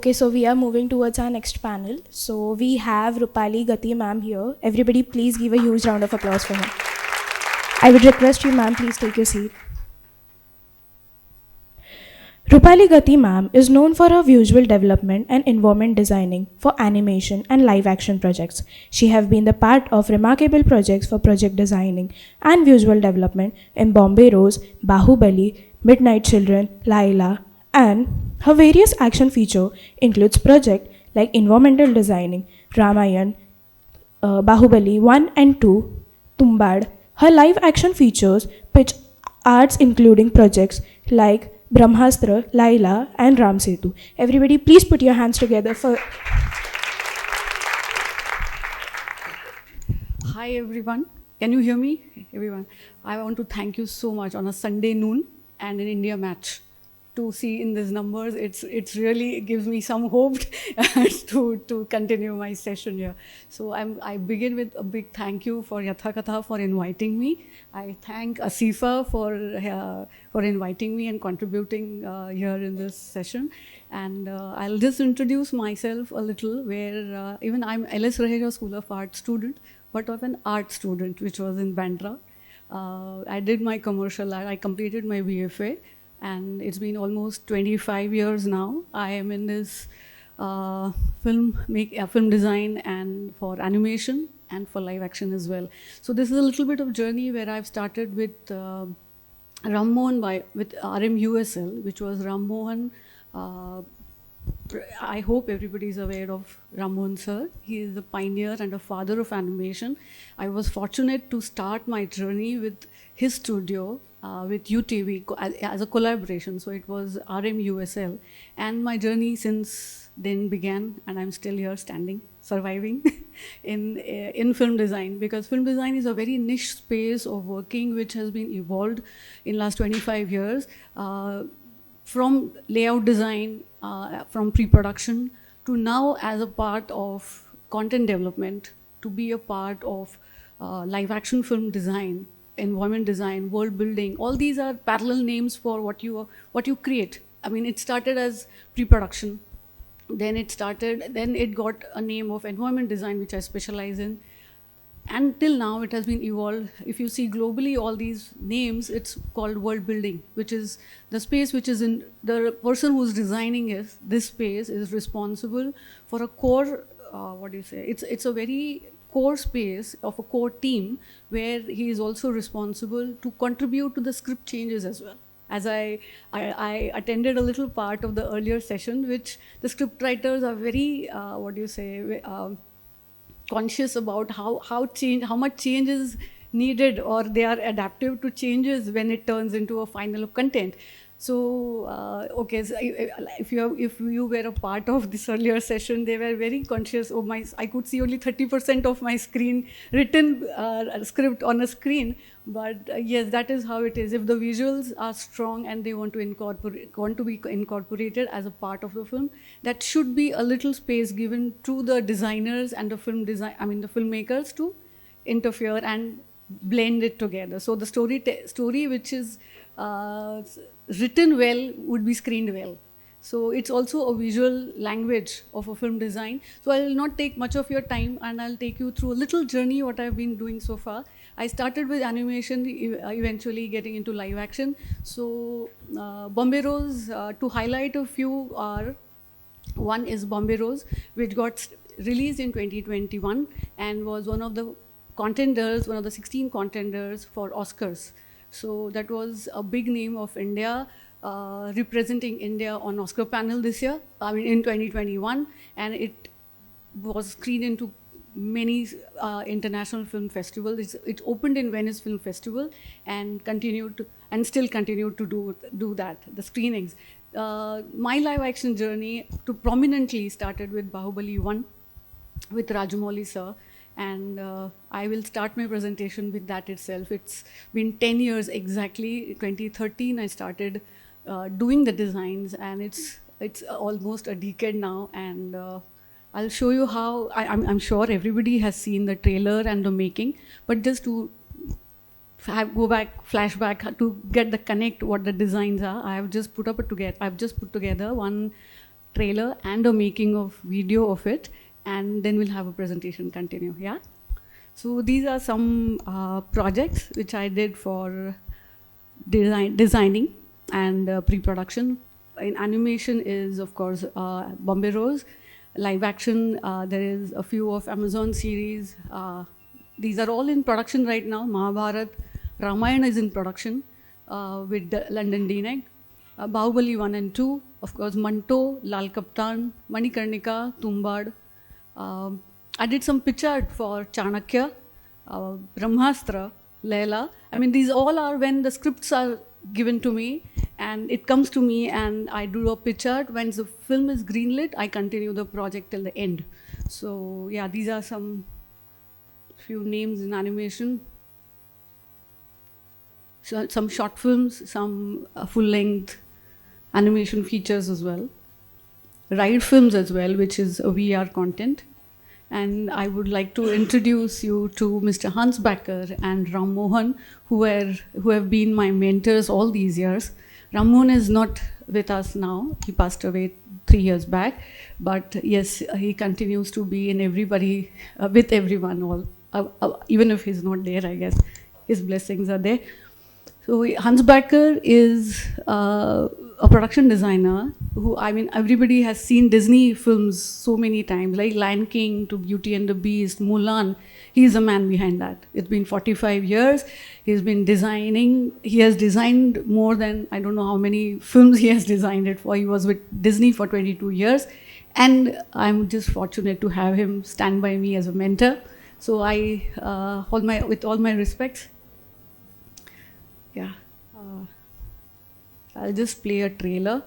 Okay, so we are moving towards our next panel. So we have Rupali Gatti ma'am here. Everybody please give a huge round of applause for her. I would request you ma'am, please take your seat. Rupali Gatti ma'am is known for her visual development and environment designing for animation and live action projects. She have been the part of remarkable projects for project designing and visual development in Bombay Rose, Bahubali, Midnight Children, Laila, and her various action feature includes projects like environmental designing, Ramayan, Bahubali 1 and 2, Tumbad. Her live action features pitch arts including projects like Brahmastra, Laila, and Ram Setu. Everybody, please put your hands together for. Hi everyone. Can you hear me? Everyone. I want to thank you so much on a Sunday noon and an India match. To see in these numbers, it's really gives me some hope to continue my session here. So I begin with a big thank you for YathaKatha for inviting me. I thank Asifa for inviting me and contributing here in this session. And I'll just introduce myself a little. Where even I'm LS Raheja School of Art student, but of an art student, which was in Bandra. I did my commercial art. I completed my BFA. And it's been almost 25 years now. I am in this film design and for animation and for live action as well. So this is a little bit of journey where I've started with Ram Mohan with RMUSL, which was Ram Mohan. I hope everybody is aware of Ram Mohan sir. He is the pioneer and a father of animation. I was fortunate to start my journey with his studio with UTV as a collaboration. So it was RMUSL. And my journey since then began, and I'm still here standing, surviving in film design, because film design is a very niche space of working which has been evolved in last 25 years. From layout design, from pre-production, to now as a part of content development, to be a part of live action film design, environment design, world building. All these are parallel names for what you create. I mean, it started as pre-production, then it got a name of environment design, which I specialize in. And till now, it has been evolved. If you see globally, all these names, it's called world building, which is the space which is in the person who's designing this space is responsible for a core. It's a very core space of a core team where he is also responsible to contribute to the script changes as well. As I attended a little part of the earlier session, which the script writers are very, conscious about how much change is needed, or they are adaptive to changes when it turns into a final content. So, so if you were a part of this earlier session, they were very conscious. I could see only 30% of my screen written script on a screen. But yes, that is how it is. If the visuals are strong and they want to be incorporated as a part of the film, that should be a little space given to the designers and the filmmakers to interfere and blend it together. So the story which is written well would be screened well. So it's also a visual language of a film design. So I will not take much of your time, and I'll take you through a little journey what I've been doing so far. I started with animation, eventually getting into live action. So Bombay Rose, to highlight a few are, one is Bombay Rose, which got released in 2021 and was one of the 16 contenders for Oscars. So that was a big name of India, representing India on Oscar panel this year, in 2021, and it was screened into many international film festivals. It opened in Venice Film Festival and still continued to do that, the screenings. My live action journey prominently started with Bahubali 1 with Rajamouli sir. And I will start my presentation with that itself. It's been 10 years exactly. 2013, I started doing the designs, and it's almost a decade now. And I'll show you how. I'm sure everybody has seen the trailer and the making, but just to flashback to get the connect what the designs are. I've just put together one trailer and a making of video of it, and then we'll have a presentation continue. Yeah. So these are some projects which I did for designing and pre-production. In animation is, of course, Bombay Rose. Live action, there is a few of Amazon series. These are all in production right now. Mahabharat, Ramayana is in production with the London DNEG. Bahubali 1 and 2, of course, Manto, Lal Kaptan, Manikarnika, Tumbad. I did some pitch art for Chanakya, Brahmastra, Leela. I mean, these all are when the scripts are given to me and it comes to me and I do a pitch art. When the film is greenlit, I continue the project till the end. So yeah, these are some few names in animation. So, some short films, some full-length animation features as well. Ride films as well, which is a VR content. And I would like to introduce you to Mr. Hans Backer and Ram Mohan, who have been my mentors all these years. Ram Mohan is not with us now. He passed away 3 years back. But yes, he continues to be in everybody, with everyone, even if he's not there, I guess. His blessings are there. So Hans Backer is a production designer who, I mean, everybody has seen Disney films so many times, like Lion King to Beauty and the Beast, Mulan. He's the man behind that. It's been 45 years. He's been designing. He has designed more than, I don't know how many films he has designed it for. He was with Disney for 22 years. And I'm just fortunate to have him stand by me as a mentor. So I, with all my respects, yeah, I'll just play a trailer.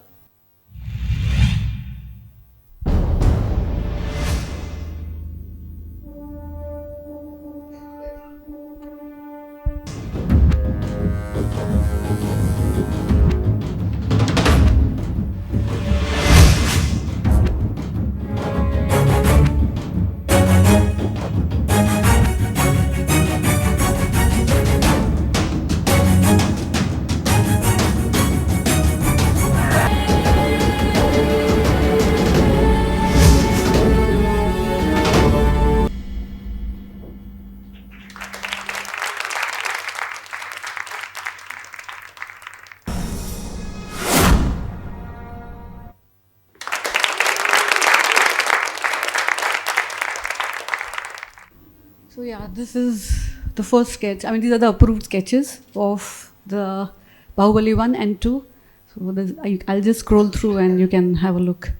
So yeah, this is the first sketch. I mean, these are the approved sketches of the Bahubali 1 and 2. So I'll just scroll through and you can have a look.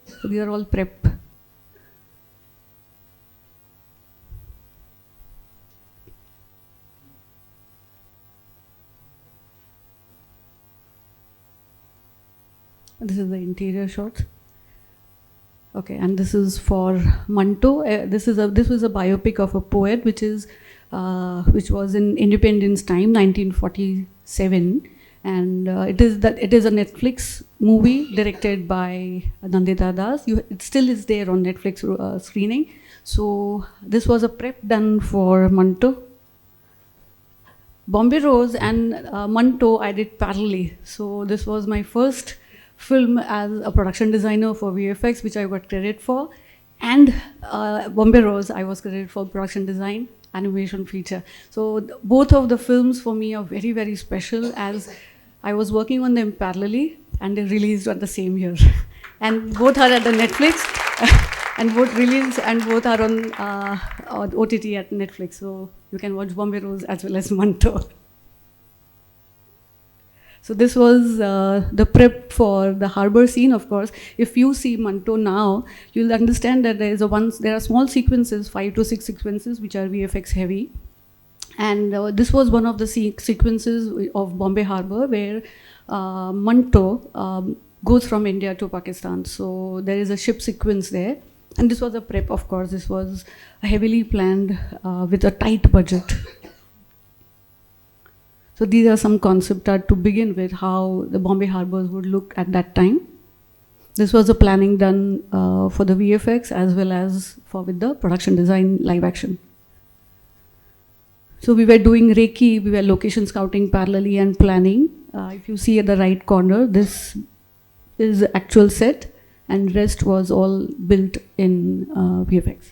So these are all prep. This is the interior shot. Okay, and this is for Manto. This was a biopic of a poet, which was in Independence time, 1947, and it is a Netflix movie directed by Nandita Das. It still is there on Netflix screening. So this was a prep done for Manto. Bombay Rose and Manto I did parallelly. So this was my first film as a production designer for VFX, which I got credit for, and Bombay Rose I was credited for production design, animation feature. So both of the films for me are very, very special, as I was working on them parallelly and they released at the same year. And both are at the Netflix and both released and both are on OTT at Netflix. So you can watch Bombay Rose as well as Manto. So this was the prep for the harbor scene, of course. If you see Manto now, you'll understand that there are small sequences, 5 to 6 sequences, which are VFX heavy. And this was one of the sequences of Bombay Harbor where Manto goes from India to Pakistan. So there is a ship sequence there. And this was a prep, of course. This was heavily planned with a tight budget. So these are some concept art to begin with, how the Bombay harbors would look at that time. This was the planning done for the VFX as well as with the production design live action. So we were doing Reiki, we were location scouting parallelly and planning. If you see at the right corner, this is the actual set, and rest was all built in VFX.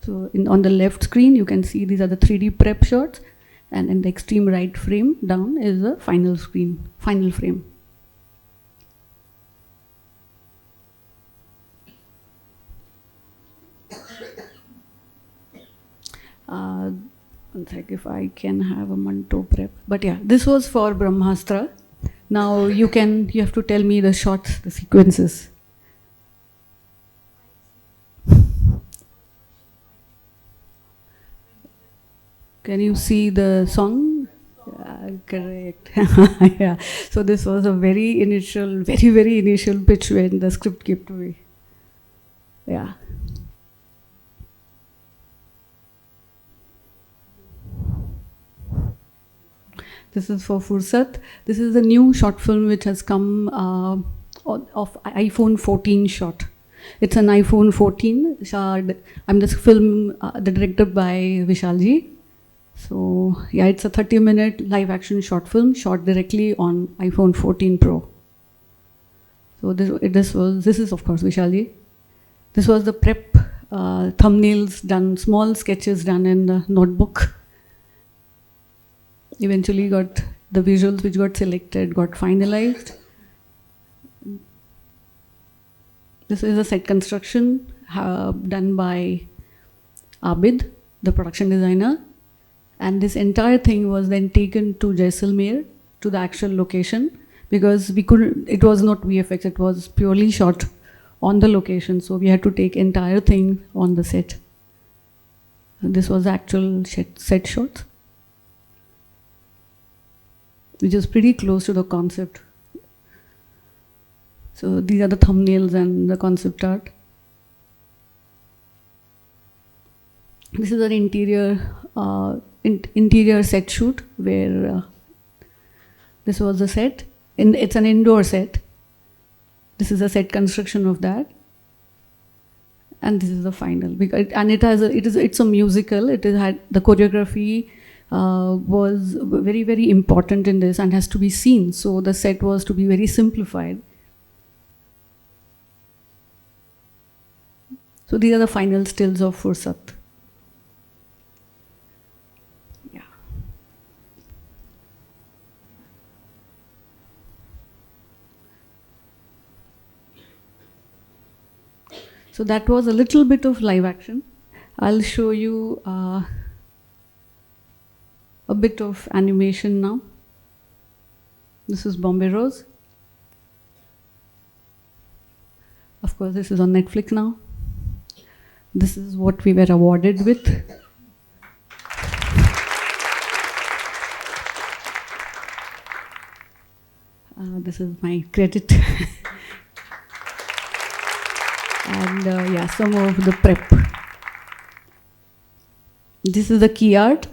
So on the left screen, you can see these are the 3D prep shots, and in the extreme right frame down is the final frame. One sec, if I can have a Manto prep. But yeah, this was for Brahmastra. Now you have to tell me the shots, the sequences. Can you see the song? Yeah, correct. Yeah. So this was a very initial pitch when the script came to me. Yeah. This is for Fursat. This is a new short film which has come of iPhone 14 shot. It's an iPhone 14. I'm this film the directed by Vishalji. So yeah, it's a 30-minute live action short film shot directly on iPhone 14 Pro. So this is of course Vishalji. This was the prep thumbnails done, small sketches done in the notebook. Eventually got the visuals which got selected, got finalized. This is a set construction done by Abid, the production designer. And this entire thing was then taken to Jaisalmer, to the actual location, because it was not VFX, it was purely shot on the location. So we had to take entire thing on the set. And this was the actual set shot, which is pretty close to the concept. So these are the thumbnails and the concept art. This is an interior set shoot where this was the set. It's an indoor set. This is a set construction of that, and this is the final. It's a musical. The choreography was very, very important in this and has to be seen. So the set was to be very simplified. So these are the final stills of Fursat. Yeah. So that was a little bit of live action. I'll show you a bit of animation now. This is Bombay Rose. Of course, this is on Netflix now. This is what we were awarded with. This is my credit. And yeah, some of the prep. This is the key art.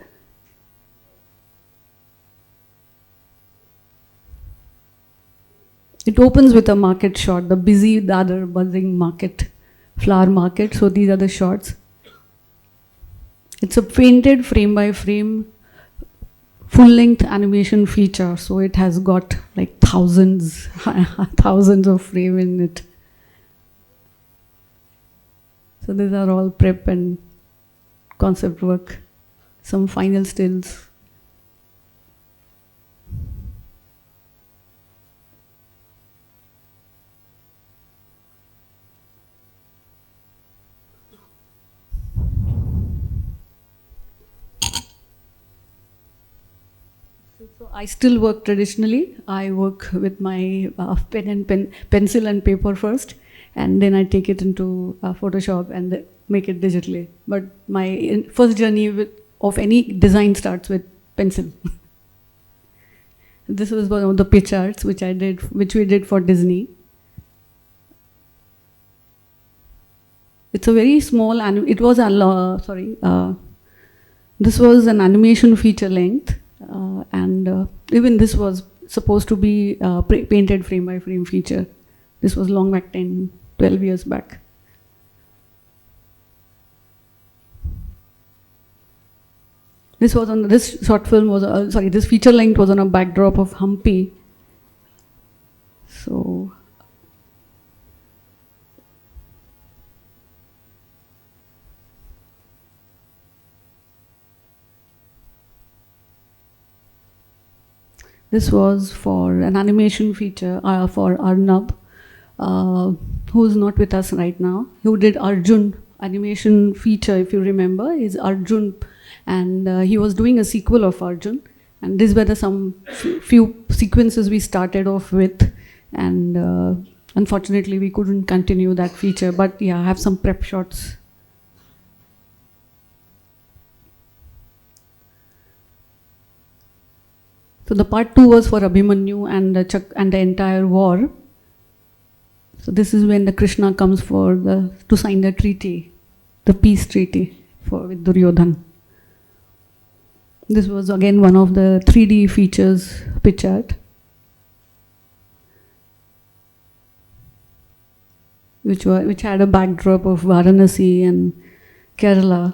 It opens with a market shot, the other buzzing market, flower market. So these are the shots. It's a painted frame by frame, full-length animation feature. So it has got like thousands of frames in it. So these are all prep and concept work, some final stills. So I still work traditionally. I work with my pencil and paper first, and then I take it into Photoshop and make it digitally. But my first journey of any design starts with pencil. This was one of the pitch arts which we did for Disney. It's a very small, this was an animation feature length. And even this was supposed to be painted frame by frame feature. This was long back, 10, 12 years back. This short film was, this feature length was on a backdrop of Hampi. This was for an animation feature for Arnab, who's not with us right now, who did Arjun animation feature, if you remember, is Arjun, and he was doing a sequel of Arjun, and these were the few sequences we started off with, and unfortunately we couldn't continue that feature, but yeah, I have some prep shots. So the part 2 was for Abhimanyu and the entire war. So this is when the Krishna comes to sign the treaty, the peace treaty with Duryodhan. This was again one of the 3D features pictured, which had a backdrop of Varanasi and Kerala.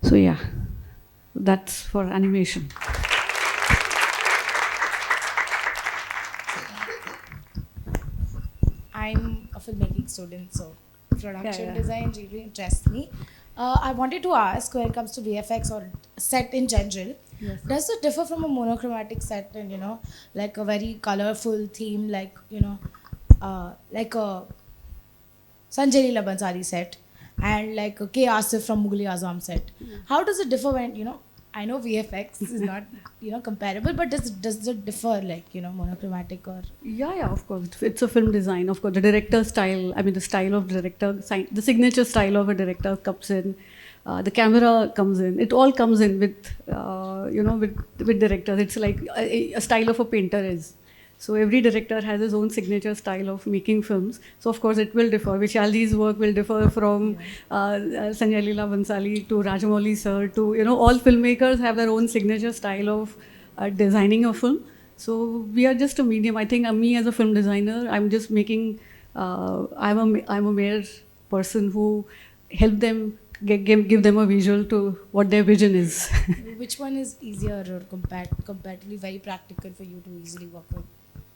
So yeah, that's for animation. I'm a filmmaking student, so production design really interests me. I wanted to ask, when it comes to VFX or set in general, does it differ from a monochromatic set and, like a very colorful theme, like, like a Sanjay Leela Bhansali set and like a K. Asif from Mughal Azam set? How does it differ when, I know VFX is not, comparable, but does it differ, like, monochromatic or? Yeah, of course. It's a film design. Of course, the director style, the style of director, the signature style of a director comes in. The camera comes in. It all comes in with, with directors. It's like a style of a painter is. So every director has his own signature style of making films. So of course it will differ. Vishalji's work will differ from Sanjay Leela Bhansali to Rajamouli sir to, all filmmakers have their own signature style of designing a film. So we are just a medium. I think me as a film designer, I'm just making, I'm a mere person who help them give them a visual to what their vision is. Which one is easier or comparatively very practical for you to easily work with?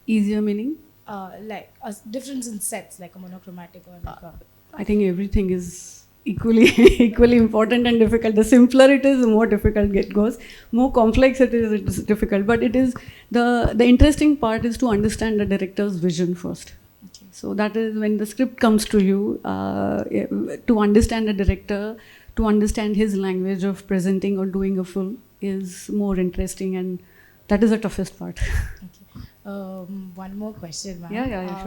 Easier meaning? Like a difference in sets, like a monochromatic or like a... I think everything is equally important and difficult. The simpler it is, the more difficult it goes. More complex it is difficult. But it is the interesting part is to understand the director's vision first. Okay. So that is when the script comes to you, to understand the director, to understand his language of presenting or doing a film is more interesting, and that is the toughest part. Okay. One more question, ma'am. Yeah,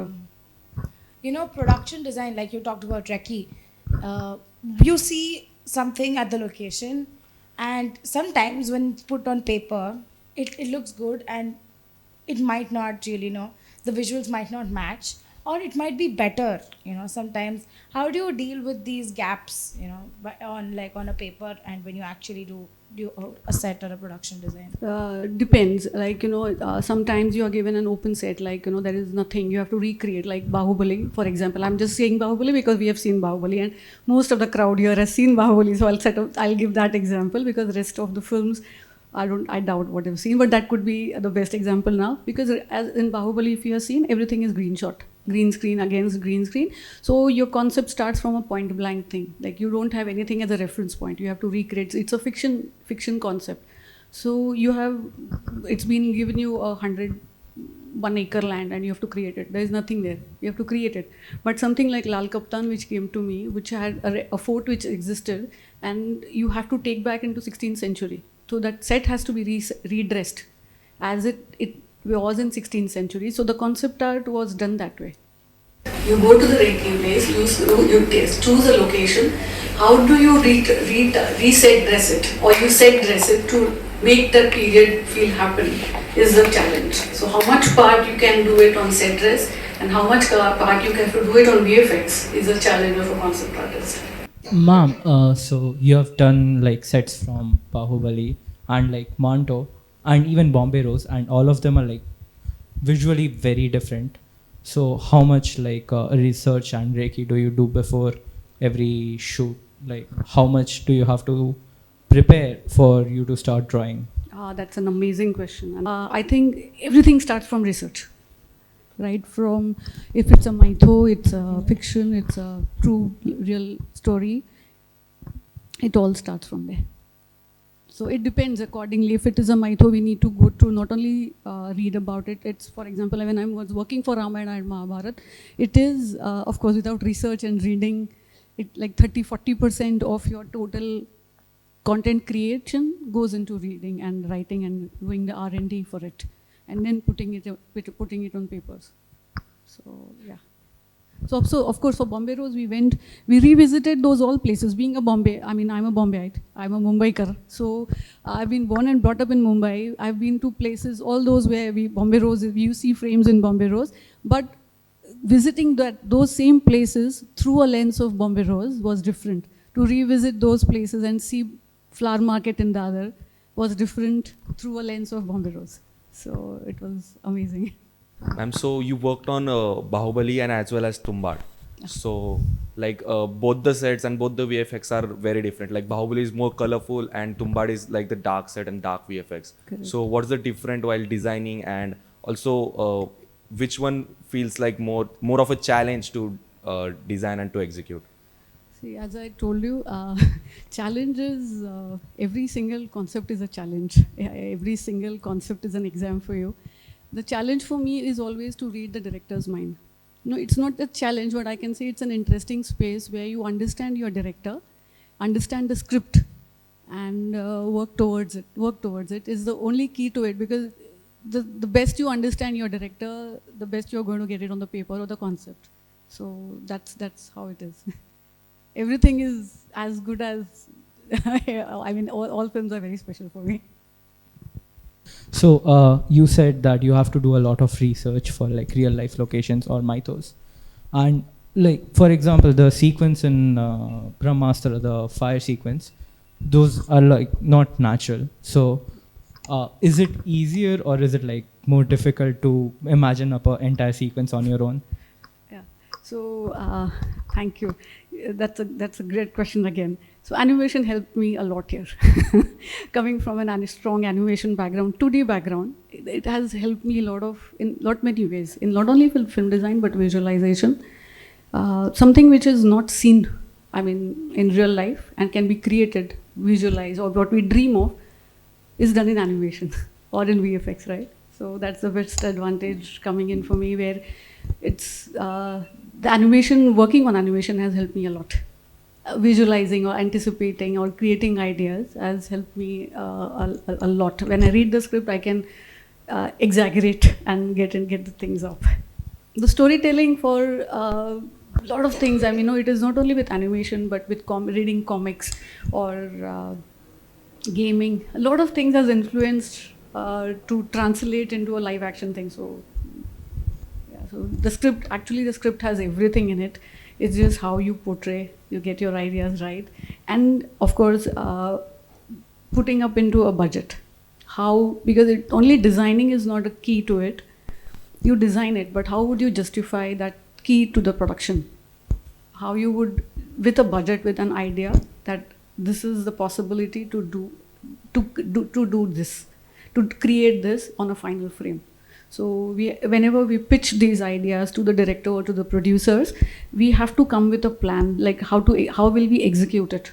sure. Production design, like you talked about Trekkie, you see something at the location, and sometimes when put on paper, it looks good, and it might not really, the visuals might not match, or it might be better, sometimes. How do you deal with these gaps, on a paper and when you actually do a set or a production design? Depends. Like, sometimes you are given an open set, like, there is nothing. You have to recreate, like Bahubali, for example. I'm just saying Bahubali because we have seen Bahubali and most of the crowd here has seen Bahubali. So I'll give that example because the rest of the films, I doubt what you've seen, but that could be the best example now, because as in Bahubali, if you have seen, everything is green shot. Green screen against green screen. So your concept starts from a point blank thing. Like, you don't have anything as a reference point. You have to recreate. It's a fiction concept. So it's been given you 1 acre land and you have to create it. There is nothing there. You have to create it. But something like Lal Kaptan, which came to me, which had a fort which existed, and you have to take back into 16th century. So that set has to be redressed as it was in 16th century. So the concept art was done that way. You go to the raking place, you choose a location. How do you reset dress it, or you set dress it to make that period feel happen is the challenge. So how much part you can do it on set dress and how much part you can do it on VFX is the challenge of a concept artist. Ma'am, so you have done like sets from Bahubali and like Manto and even Bombay Rose, and all of them are like visually very different. So how much like research and Reiki do you do before every shoot? Like how much do you have to prepare for you to start drawing? That's an amazing question. I think everything starts from research. Right, from if it's a mytho, it's a fiction, it's a true real story, it all starts from there. So it depends accordingly. If it is a mytho, we need to go through, not only read about it. It's, for example, when I was working for Ramayana and Mahabharata, it is, of course, without research and reading, it like 30-40% of your total content creation goes into reading and writing and doing the R&D for it, and then putting it on papers. So yeah. So of course for Bombay Rose we revisited those all places. Being a Bombay, I mean I'm a Bombayite, I'm a Mumbaikar. So I've been born and brought up in Mumbai. I've been to places, all those where Bombay Rose, you see frames in Bombay Rose, but visiting those same places through a lens of Bombay Rose was different. To revisit those places and see flower market in Dadar was different through a lens of Bombay Rose. So it was amazing. Ma'am, so you worked on Bahubali and as well as Tumbad. So like both the sets and both the VFX are very different. Like Bahubali is more colorful and Tumbad is like the dark set and dark VFX. Correct. So what's the difference while designing, and also which one feels like more of a challenge to design and to execute? See, as I told you, challenge is, every single concept is a challenge. Every single concept is an exam for you. The challenge for me is always to read the director's mind. No, it's not a challenge, but I can say it's an interesting space where you understand your director, understand the script, and work towards it. Work towards it is the only key to it, because the best you understand your director, the best you're going to get it on the paper or the concept. So that's how it is. Everything is as good as, I mean, all films are very special for me. So you said that you have to do a lot of research for like real life locations or mythos, and like for example the sequence in Brahmastra, the fire sequence, those are like not natural. So is it easier or is it like more difficult to imagine up an entire sequence on your own? Yeah. So thank you. That's a great question again. So animation helped me a lot here. Coming from a strong animation background, 2D background, it has helped me in many ways, in not only film design but visualization. Something which is not seen, I mean, in real life and can be created, visualized, or what we dream of is done in animation or in VFX, right? So that's the best advantage coming in for me, where it's the animation, working on animation has helped me a lot. Visualizing or anticipating or creating ideas has helped me a lot. When I read the script, I can exaggerate and get the things up. The storytelling for a lot of things, I mean, it is not only with animation, but with reading comics or gaming. A lot of things has influenced to translate into a live action thing. So, yeah, so the script has everything in it. It's just how you portray, you get your ideas right. And of course, putting up into a budget. Because only designing is not a key to it. You design it, but how would you justify that key to the production? How you would, with a budget, with an idea, that this is the possibility to do this, to create this on a final frame. So whenever we pitch these ideas to the director or to the producers, we have to come with a plan, like how will we execute it,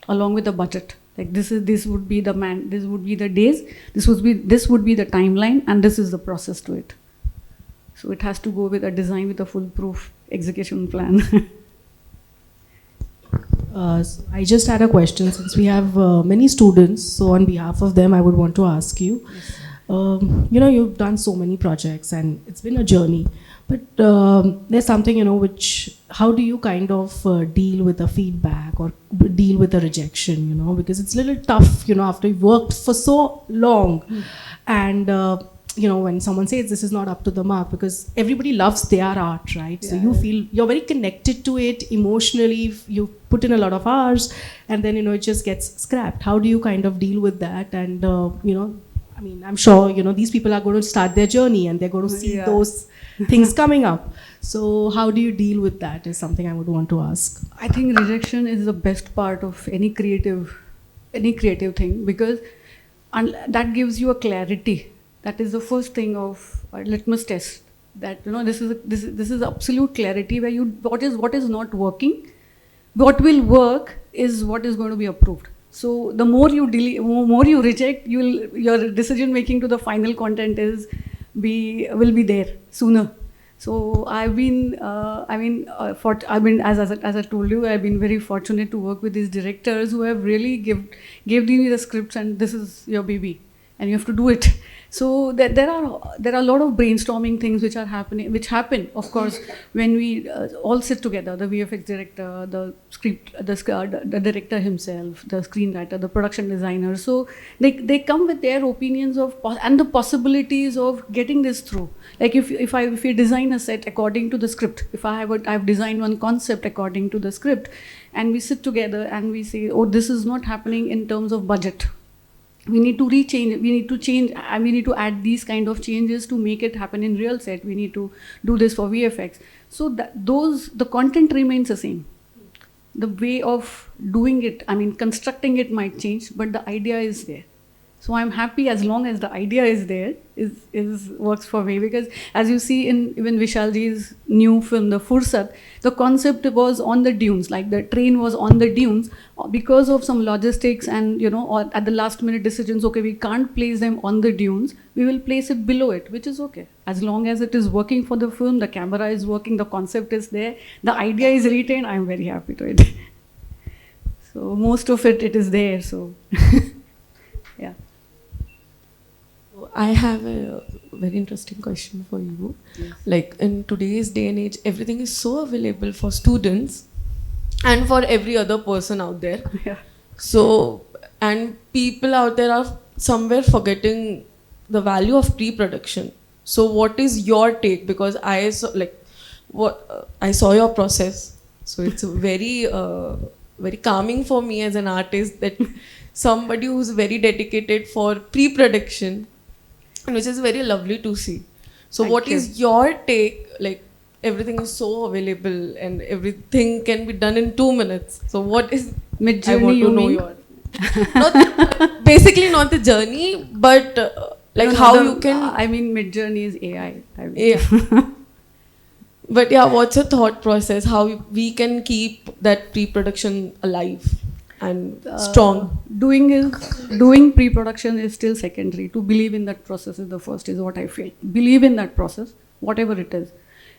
along with the budget. Like this would be the this would be the days, this would be the timeline, and this is the process to it. So it has to go with a design with a foolproof execution plan. So I just had a question, since we have many students, so on behalf of them I would want to ask you. Yes. You've done so many projects and it's been a journey, but there's something, how do you kind of deal with the feedback or deal with the rejection, because it's a little tough, after you've worked for so long and, when someone says this is not up to the mark, because everybody loves their art, right? Yeah. So you feel you're very connected to it emotionally, you put in a lot of hours and then, it just gets scrapped. How do you kind of deal with that? And, I'm sure, these people are going to start their journey and they're going to see those things coming up. So how do you deal with that is something I would want to ask. I think rejection is the best part of any creative thing, because that gives you a clarity. That is the first thing of litmus test. That this is absolute clarity, where what is not working, what will work is what is going to be approved. So the more you more you reject, your decision making to the final content will be there sooner. So I've been, as I told you, I've been very fortunate to work with these directors who have really gave me the scripts, and this is your baby, and you have to do it. So there are a lot of brainstorming things which happen, of course, when we all sit together, the VFX director, the director himself, the screenwriter, the production designer. So they come with their opinions and the possibilities of getting this through. Like if you design a set according to the script, if I've designed one concept according to the script, and we sit together and we say, oh, this is not happening in terms of budget. We need to change, and we need to add these kind of changes to make it happen in real set. We need to do this for VFX. So the content remains the same. The way of doing it, constructing it might change, but the idea is there. So I'm happy as long as the idea is there, works for me. Because as you see in even Vishalji's new film, The Fursat, the concept was on the dunes, like the train was on the dunes. Because of some logistics and, or at the last minute decisions, okay, we can't place them on the dunes, we will place it below it, which is okay. As long as it is working for the film, the camera is working, the concept is there, the idea is retained, I'm very happy to it. So most of it is there, so yeah. I have a very interesting question for you. Yes. Like in today's day and age, everything is so available for students and for every other person out there. Yeah. So, and people out there are somewhere forgetting the value of pre-production. So what is your take? Because I saw your process. So it's very, very calming for me as an artist that somebody who's very dedicated for pre-production, which is very lovely to see. So what is your take? Like everything is so available and everything can be done in 2 minutes. So what is Mid-journey, you mean? Basically not the journey, but you can... mid-journey is AI. Yeah. But yeah, what's your thought process? How we can keep that pre-production alive and strong? Doing pre-production is still secondary. To believe in that process is the first, is what I feel. Believe in that process, whatever it is.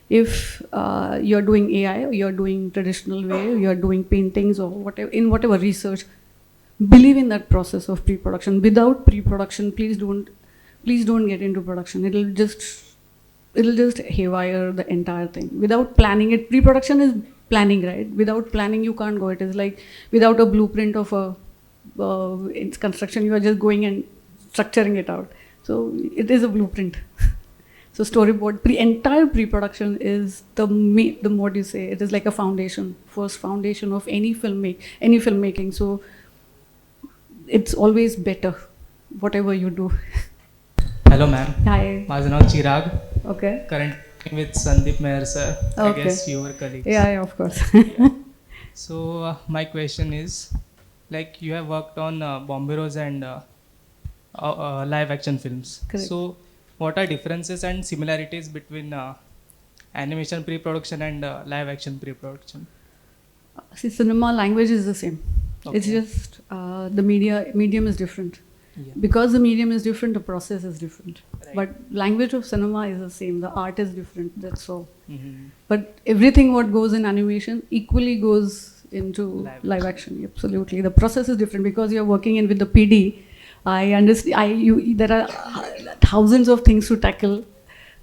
If you're doing AI, or you're doing traditional way, or you're doing paintings or whatever research, believe in that process of pre-production. Without pre-production, please don't get into production. It'll just haywire the entire thing. Without planning it, pre-production is planning, right? Without planning, you can't go. It is like without a blueprint of its construction, you are just going and structuring it out. So it is a blueprint. So storyboard, entire pre-production is what you say, it is like a foundation, first foundation of any filmmaking. So it's always better, whatever you do. Hello ma'am. Hi. माझं नाव चिराग. Okay. Currently with Sandeep Meher sir. Okay. I guess your colleagues. Yeah, of course. So my question is, like you have worked on Bombay Rose and live action films. Correct. So what are differences and similarities between animation pre-production and live action pre-production? See, cinema language is the same. Okay. It's just the medium is different. Yeah. Because the medium is different, the process is different. Right. But language of cinema is the same. The art is different. That's all. Mm-hmm. But everything what goes in animation equally goes into live action. Absolutely, the process is different because you're working with the PD. I understand. There are thousands of things to tackle.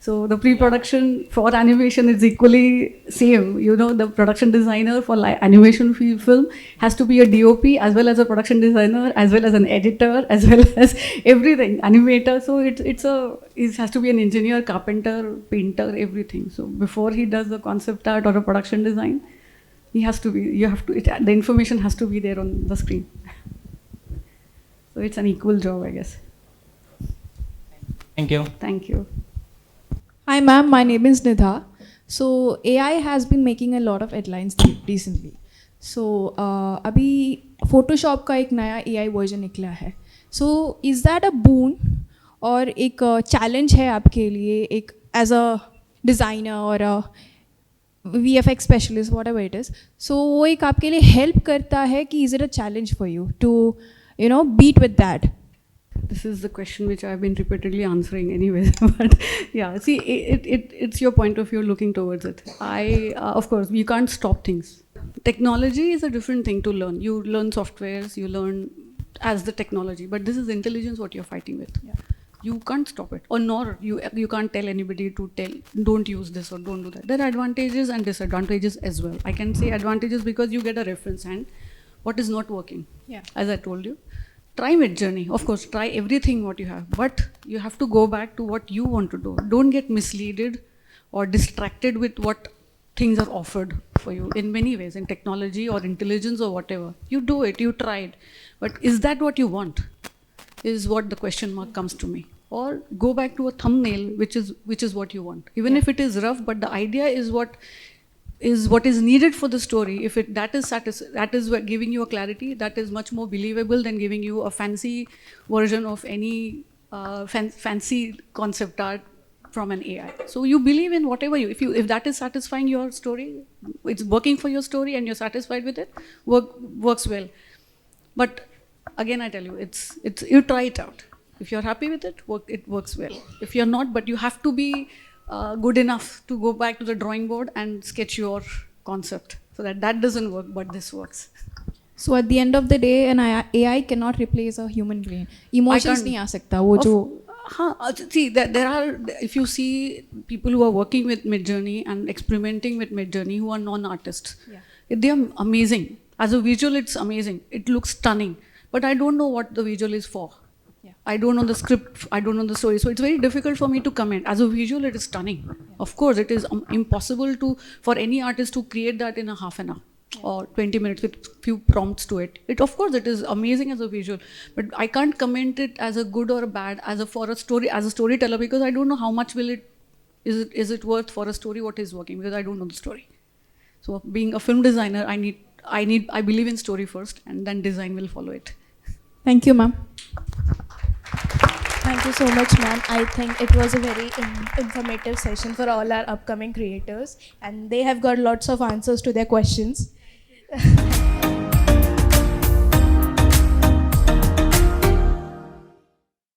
So the pre-production for animation is equally same. The production designer for animation film has to be a DOP as well as a production designer, as well as an editor, as well as everything, animator. So it has to be an engineer, carpenter, painter, everything. So before he does the concept art or a production design, the information has to be there on the screen. So it's an equal job, I guess. Thank you. Thank you. Hi ma'am, my name is Nidha. So AI has been making a lot of headlines recently. So अभी Photoshop का एक नया AI version निकला है. So is that a boon और एक challenge है आपके लिए एक as a designer or a VFX specialist, whatever it is. So वो एक आपके लिए help करता है कि is it a challenge for you to, beat with that? This is the question which I've been repeatedly answering anyways. But yeah, see, it's your point of view looking towards it. Of course, you can't stop things. Technology is a different thing to learn. You learn softwares, you learn as the technology, but this is intelligence what you're fighting with. Yeah. You can't stop it, or nor you can't tell anybody to don't use this or don't do that. There are advantages and disadvantages as well. I can say advantages because you get a reference and what is not working. Yeah. As I told you, try Midjourney. Of course, try everything what you have, but you have to go back to what you want to do. Don't get misleaded or distracted with what things are offered for you in many ways, in technology or intelligence or whatever. You do it, you try it, but is that what you want? Is what the question mark comes to me. Or go back to a thumbnail, which is what you want. Even if it is rough, but the idea is what is needed for the story. If that is what giving you a clarity, that is much more believable than giving you a fancy version of any fancy concept art from an AI. So you believe in whatever if that is satisfying your story, it's working for your story and you're satisfied with it, works well. But again, I tell you, it's you try it out. If you're happy with it, it works well. If you're not, but you have to be good enough to go back to the drawing board and sketch your concept. So that doesn't work, but this works. So at the end of the day, an AI cannot replace a human brain. Emotions नहीं आ सकता वो जो. See, there are, if you see people who are working with Midjourney and experimenting with Midjourney who are non-artists, they are amazing. As a visual, it's amazing. It looks stunning. But I don't know what the visual is for. Yeah. I don't know the script. I don't know the story. So it's very difficult for me to comment. As a visual, it is stunning. Yeah. Of course, it is impossible for any artist to create that in a half an hour or 20 minutes with few prompts to it. Of course, it is amazing as a visual. But I can't comment it as a good or a bad for a story, as a storyteller, because I don't know how much is it worth for a story what is working, because I don't know the story. So being a film designer, I believe in story first, and then design will follow it. Thank you, ma'am. Thank you so much, ma'am. I think it was a very informative session for all our upcoming creators, and they have got lots of answers to their questions.